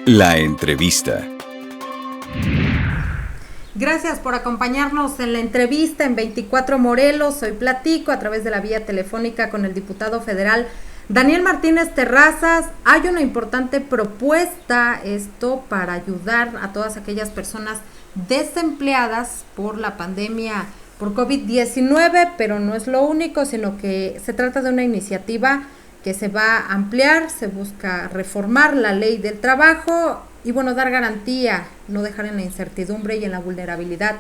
La entrevista. Gracias por acompañarnos en la entrevista en 24 Morelos. Hoy platico a través de la vía telefónica con el diputado federal Daniel Martínez Terrazas. Hay una importante propuesta, esto para ayudar a todas aquellas personas desempleadas por la pandemia por COVID-19, pero no es lo único, sino que se trata de una iniciativa que se va a ampliar. Se busca reformar la ley del trabajo y dar garantía, no dejar en la incertidumbre y en la vulnerabilidad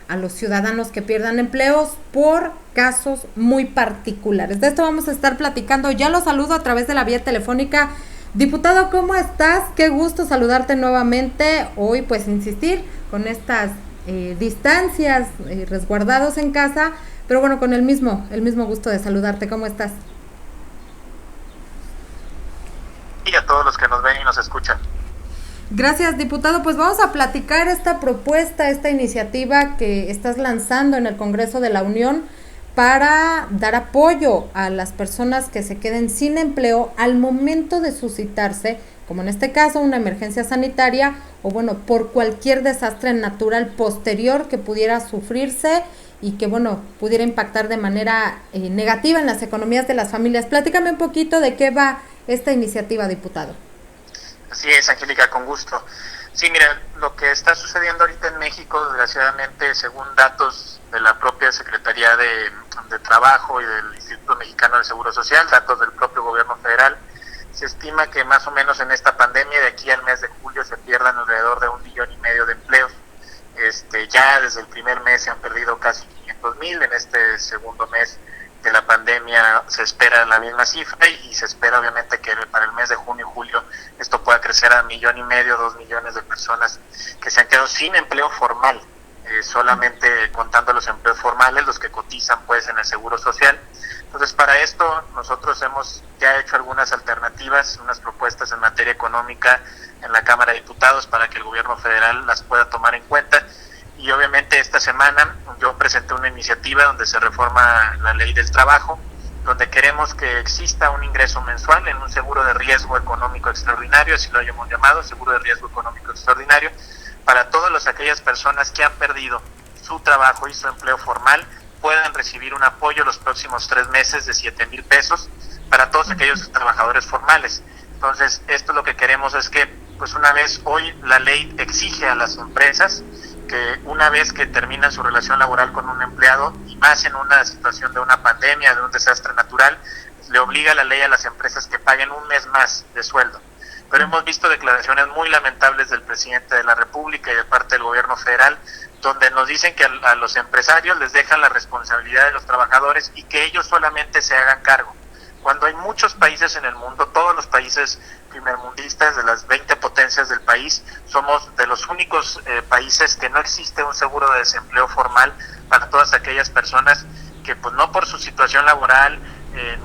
a los ciudadanos que pierdan empleos por casos muy particulares. De esto vamos a estar platicando. Ya lo saludo a través de la vía telefónica. Diputado, ¿cómo estás? Qué gusto saludarte nuevamente. Hoy pues insistir con estas distancias, resguardados en casa, pero con el mismo gusto de saludarte. ¿Cómo estás? Y a todos los que nos ven y nos escuchan. Gracias, diputado. Pues vamos a platicar esta propuesta, esta iniciativa que estás lanzando en el Congreso de la Unión para dar apoyo a las personas que se queden sin empleo al momento de suscitarse, como en este caso, una emergencia sanitaria o por cualquier desastre natural posterior que pudiera sufrirse y que pudiera impactar de manera negativa en las economías de las familias. Platícame un poquito de qué va esta iniciativa, diputado. Así es, Angélica, con gusto. Sí, mira, lo que está sucediendo ahorita en México, desgraciadamente, según datos de la propia Secretaría de Trabajo y del Instituto Mexicano del Seguro Social, datos del propio gobierno federal, se estima que más o menos en esta pandemia, de aquí al mes de julio, se pierdan alrededor de 1,5 millones de empleos. Ya desde el primer mes se han perdido casi 500,000, en este segundo mes de la pandemia se espera la misma cifra y se espera obviamente que para el mes de junio y julio esto pueda crecer a 1,5 millones, 2 millones de personas que se han quedado sin empleo formal, solamente contando los empleos formales, los que cotizan pues en el Seguro Social. Entonces, para esto nosotros hemos ya hecho algunas alternativas, unas propuestas en materia económica en la Cámara de Diputados para que el gobierno federal las pueda tomar en cuenta. Y obviamente esta semana yo presenté una iniciativa donde se reforma la ley del trabajo, donde queremos que exista un ingreso mensual en un seguro de riesgo económico extraordinario, así lo hemos llamado, seguro de riesgo económico extraordinario, para todas aquellas personas que han perdido su trabajo y su empleo formal, puedan recibir un apoyo los próximos 3 meses de 7,000 pesos para todos aquellos trabajadores formales. Entonces, esto lo que queremos es que, pues una vez hoy la ley exige a las empresas que una vez que terminan su relación laboral con un empleado, y más en una situación de una pandemia, de un desastre natural, le obliga la ley a las empresas que paguen un mes más de sueldo. Pero hemos visto declaraciones muy lamentables del presidente de la República y de parte del gobierno federal, donde nos dicen que a los empresarios les dejan la responsabilidad de los trabajadores y que ellos solamente se hagan cargo. Cuando hay muchos países en el mundo, todos los países primermundistas de las 20 potencias del país, somos de los únicos países que no existe un seguro de desempleo formal para todas aquellas personas que pues no por su situación laboral,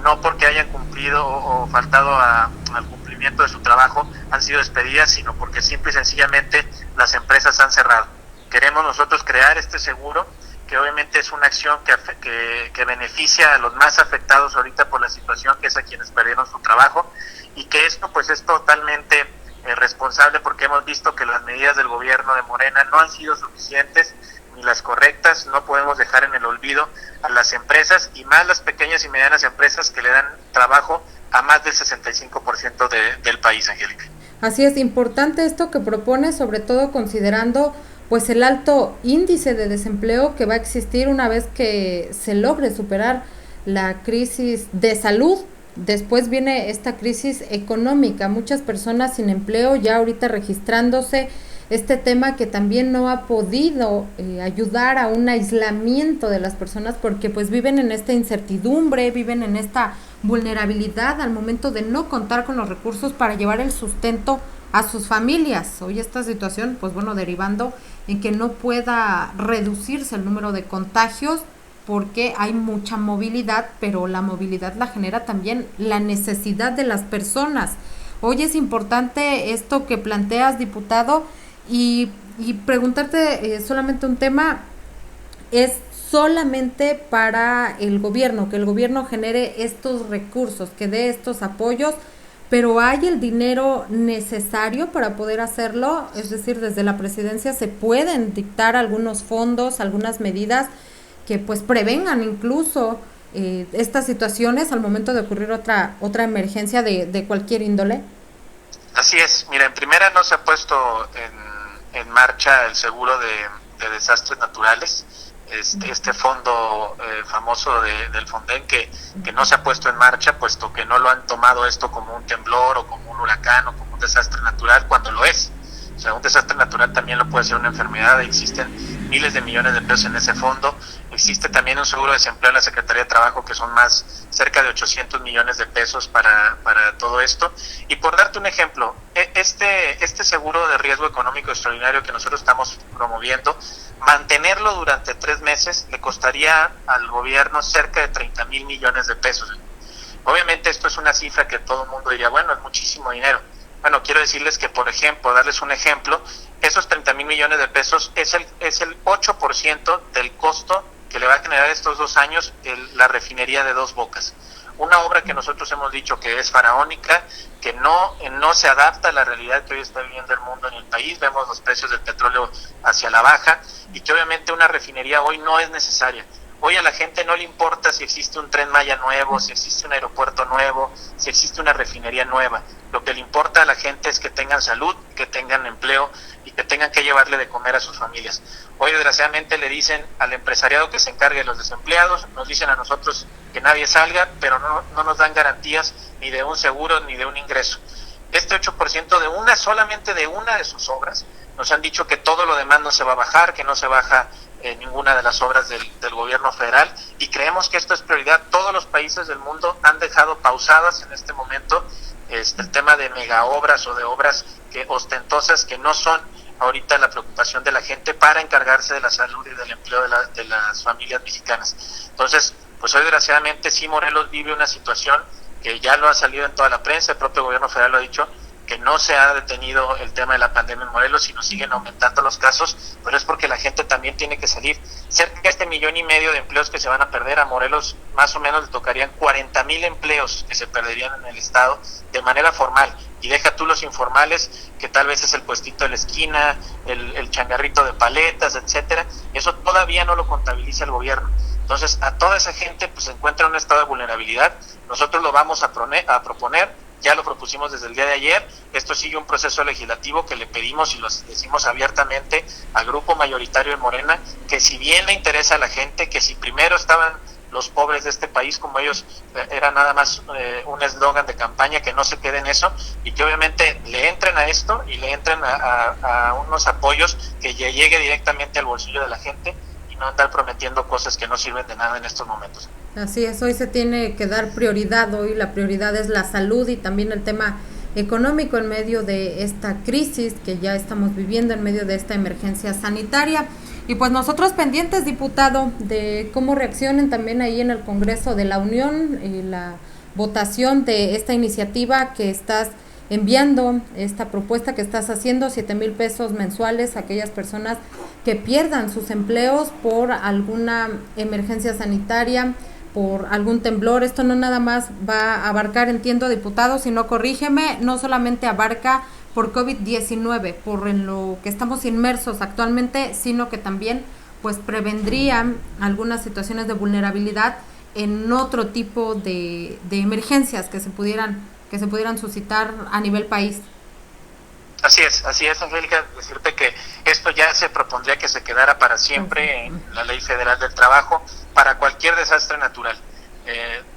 no porque hayan cumplido o faltado al cumplimiento de su trabajo han sido despedidas, sino porque simple y sencillamente las empresas han cerrado. Queremos nosotros crear este seguro, que obviamente es una acción que beneficia a los más afectados ahorita por la situación, que es a quienes perdieron su trabajo, y que esto pues es totalmente responsable, porque hemos visto que las medidas del gobierno de Morena no han sido suficientes ni las correctas. No podemos dejar en el olvido a las empresas, y más las pequeñas y medianas empresas que le dan trabajo a más del 65% del país, Angélica. Así es, importante esto que propone, sobre todo considerando pues el alto índice de desempleo que va a existir una vez que se logre superar la crisis de salud. Después viene esta crisis económica, muchas personas sin empleo ya ahorita registrándose, este tema que también no ha podido ayudar a un aislamiento de las personas, porque pues viven en esta incertidumbre, viven en esta vulnerabilidad al momento de no contar con los recursos para llevar el sustento a sus familias. Hoy esta situación, pues derivando en que no pueda reducirse el número de contagios porque hay mucha movilidad, pero la movilidad la genera también la necesidad de las personas. Hoy es importante esto que planteas, diputado, y preguntarte solamente un tema. ¿Es solamente para el gobierno, que el gobierno genere estos recursos, que dé estos apoyos pero ¿hay el dinero necesario para poder hacerlo? Es decir, desde la presidencia se pueden dictar algunos fondos, algunas medidas que pues prevengan incluso estas situaciones al momento de ocurrir otra emergencia de cualquier índole. Así es, mira, en primera no se ha puesto en marcha el seguro de desastres naturales, este fondo famoso del Fonden que no se ha puesto en marcha, puesto que no lo han tomado esto como un temblor o como un huracán o como un desastre natural, cuando lo es. O sea, un desastre natural también lo puede ser una enfermedad, existen miles de millones de pesos en ese fondo, existe también un seguro de desempleo en la Secretaría de Trabajo que son más cerca de 800 millones de pesos para todo esto. Y por darte un ejemplo, este seguro de riesgo económico extraordinario que nosotros estamos promoviendo, mantenerlo durante 3 meses le costaría al gobierno cerca de 30 mil millones de pesos. Obviamente esto es una cifra que todo el mundo diría, bueno, es muchísimo dinero. Bueno, quiero decirles que, por ejemplo, darles un ejemplo, esos 30 mil millones de pesos es el 8% del costo que le va a generar estos 2 años la refinería de Dos Bocas. Una obra que nosotros hemos dicho que es faraónica, que no se adapta a la realidad que hoy está viviendo el mundo en el país. Vemos los precios del petróleo hacia la baja y que obviamente una refinería hoy no es necesaria. Hoy a la gente no le importa si existe un Tren Maya nuevo, si existe un aeropuerto nuevo, si existe una refinería nueva. Lo que le importa a la gente es que tengan salud, que tengan empleo y que tengan que llevarle de comer a sus familias. Hoy desgraciadamente le dicen al empresariado que se encargue de los desempleados, nos dicen a nosotros que nadie salga, pero no nos dan garantías ni de un seguro ni de un ingreso. Este 8% solamente de una de sus obras, nos han dicho que todo lo demás no se va a bajar, que no se baja ninguna de las obras del gobierno federal, y creemos que esto es prioridad. Todos los países del mundo han dejado pausadas en este momento el tema de mega obras o de obras ostentosas que no son ahorita la preocupación de la gente para encargarse de la salud y del empleo de las familias mexicanas. Entonces, pues hoy desgraciadamente sí Morelos vive una situación que ya lo ha salido en toda la prensa, el propio gobierno federal lo ha dicho, que no se ha detenido el tema de la pandemia en Morelos, sino siguen aumentando los casos, pero es porque la gente también tiene que salir. Cerca de 1.5 millones de empleos que se van a perder, a Morelos más o menos le tocarían 40,000 empleos que se perderían en el estado de manera formal, y deja tú los informales, que tal vez es el puestito de la esquina, el changarrito de paletas, etcétera. Eso todavía no lo contabiliza el gobierno. Entonces, a toda esa gente pues se encuentra en un estado de vulnerabilidad. Nosotros lo vamos a proponer, ya lo propusimos desde el día de ayer. Esto sigue un proceso legislativo que le pedimos y lo decimos abiertamente al grupo mayoritario de Morena, que si bien le interesa a la gente, que si primero estaban los pobres de este país, como ellos era nada más un eslogan de campaña, que no se quede en eso, y que obviamente le entren a esto y le entren a unos apoyos que llegue directamente al bolsillo de la gente, y no andar prometiendo cosas que no sirven de nada en estos momentos. Así es, hoy se tiene que dar prioridad, hoy la prioridad es la salud y también el tema económico en medio de esta crisis que ya estamos viviendo, en medio de esta emergencia sanitaria. Y pues nosotros pendientes, diputado, de cómo reaccionen también ahí en el Congreso de la Unión, la votación de esta iniciativa que estás enviando, esta propuesta que estás haciendo, 7,000 pesos mensuales a aquellas personas que pierdan sus empleos por alguna emergencia sanitaria, por algún temblor. Esto no nada más va a abarcar, entiendo, diputado, sino corrígeme, no solamente abarca por COVID-19, por en lo que estamos inmersos actualmente, sino que también pues prevendría algunas situaciones de vulnerabilidad en otro tipo de emergencias que se pudieran suscitar a nivel país. Así es, Angélica, decirte que esto ya se propondría que se quedara para siempre en la Ley Federal del Trabajo para cualquier desastre natural.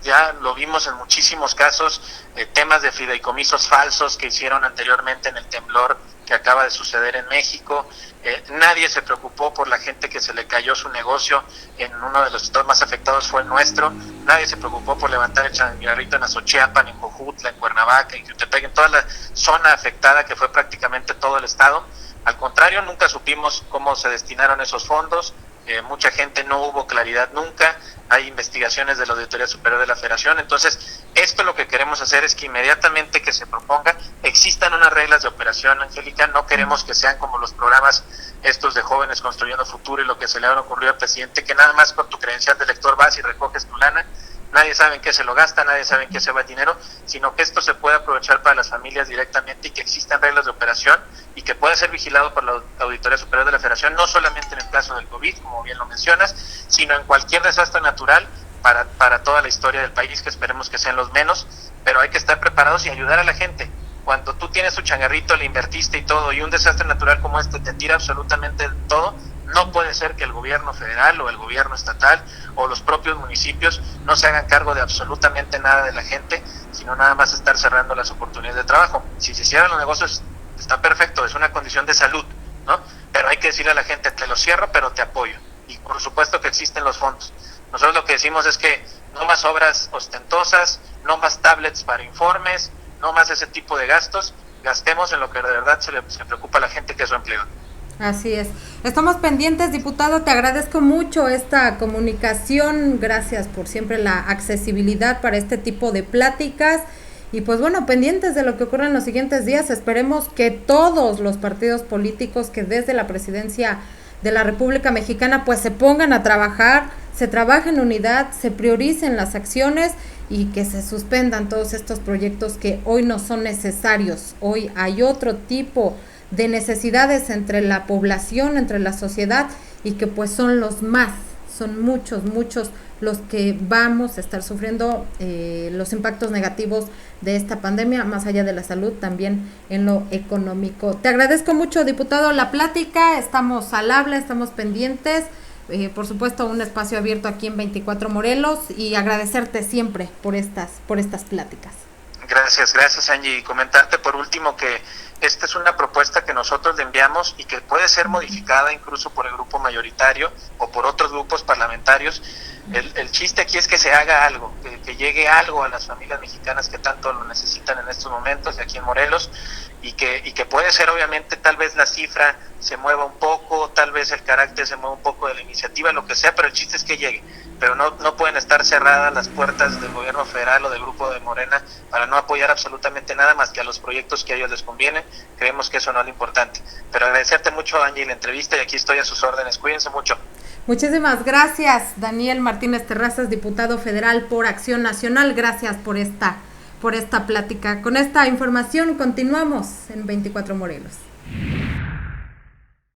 Ya lo vimos en muchísimos casos, temas de fideicomisos falsos que hicieron anteriormente en el temblor que acaba de suceder en México. Nadie se preocupó por la gente que se le cayó su negocio en uno de los estados más afectados, fue el nuestro. Nadie se preocupó por levantar el changarrito en Azochiapan, en Jojutla, en Cuernavaca, en Jutepec, en toda la zona afectada que fue prácticamente todo el estado. Al contrario, nunca supimos cómo se destinaron esos fondos. Mucha gente no hubo claridad nunca, hay investigaciones de la Auditoría Superior de la Federación. Entonces, esto lo que queremos hacer es que inmediatamente que se proponga, existan unas reglas de operación, Angélica. No queremos que sean como los programas estos de Jóvenes Construyendo Futuro y lo que se le ha ocurrido al presidente, que nada más con tu credencial de elector vas y recoges tu lana. nadie sabe en qué se lo gasta, nadie sabe en qué se va el dinero, sino que esto se puede aprovechar para las familias directamente y que existan reglas de operación y que pueda ser vigilado por la Auditoría Superior de la Federación, no solamente en el caso del COVID, como bien lo mencionas, sino en cualquier desastre natural para toda la historia del país, que esperemos que sean los menos, pero hay que estar preparados y ayudar a la gente. Cuando tú tienes tu changarrito, le invertiste y todo, y un desastre natural como este te tira absolutamente todo, no puede ser que el gobierno federal o el gobierno estatal o los propios municipios no se hagan cargo de absolutamente nada de la gente, sino nada más estar cerrando las oportunidades de trabajo. Si se cierran los negocios, está perfecto, es una condición de salud, ¿no? Pero hay que decirle a la gente, te lo cierro, pero te apoyo. Y por supuesto que existen los fondos. Nosotros lo que decimos es que no más obras ostentosas, no más tablets para informes, no más ese tipo de gastos, gastemos en lo que de verdad se preocupa a la gente, que es su empleo. Así es. Estamos pendientes, diputado, te agradezco mucho esta comunicación, gracias por siempre la accesibilidad para este tipo de pláticas y pues bueno, pendientes de lo que ocurre en los siguientes días, esperemos que todos los partidos políticos que desde la presidencia de la República Mexicana pues se pongan a trabajar, se trabaje en unidad, se prioricen las acciones y que se suspendan todos estos proyectos que hoy no son necesarios, hoy hay otro tipo de necesidades entre la población, entre la sociedad y que pues son muchos los que vamos a estar sufriendo los impactos negativos de esta pandemia, más allá de la salud, también en lo económico. Te agradezco mucho, diputado, la plática, estamos al habla, estamos pendientes, por supuesto un espacio abierto aquí en 24 Morelos y agradecerte siempre por estas pláticas. Gracias Angie, y comentarte por último que esta es una propuesta que nosotros le enviamos y que puede ser modificada incluso por el grupo mayoritario o por otros grupos parlamentarios. El chiste aquí es que se haga algo, que llegue algo a las familias mexicanas que tanto lo necesitan en estos momentos de aquí en Morelos y que puede ser obviamente tal vez la cifra se mueva un poco, tal vez el carácter se mueva un poco de la iniciativa, lo que sea, pero el chiste es que llegue. Pero no pueden estar cerradas las puertas del gobierno federal o del grupo de Morena para no apoyar absolutamente nada más que a los proyectos que a ellos les convienen. Creemos que eso no es lo importante. Pero agradecerte mucho, Angie, la entrevista y aquí estoy a sus órdenes. Cuídense mucho. Muchísimas gracias, Daniel Martínez Terrazas, diputado federal por Acción Nacional. Gracias por esta plática. Con esta información continuamos en 24 Morelos.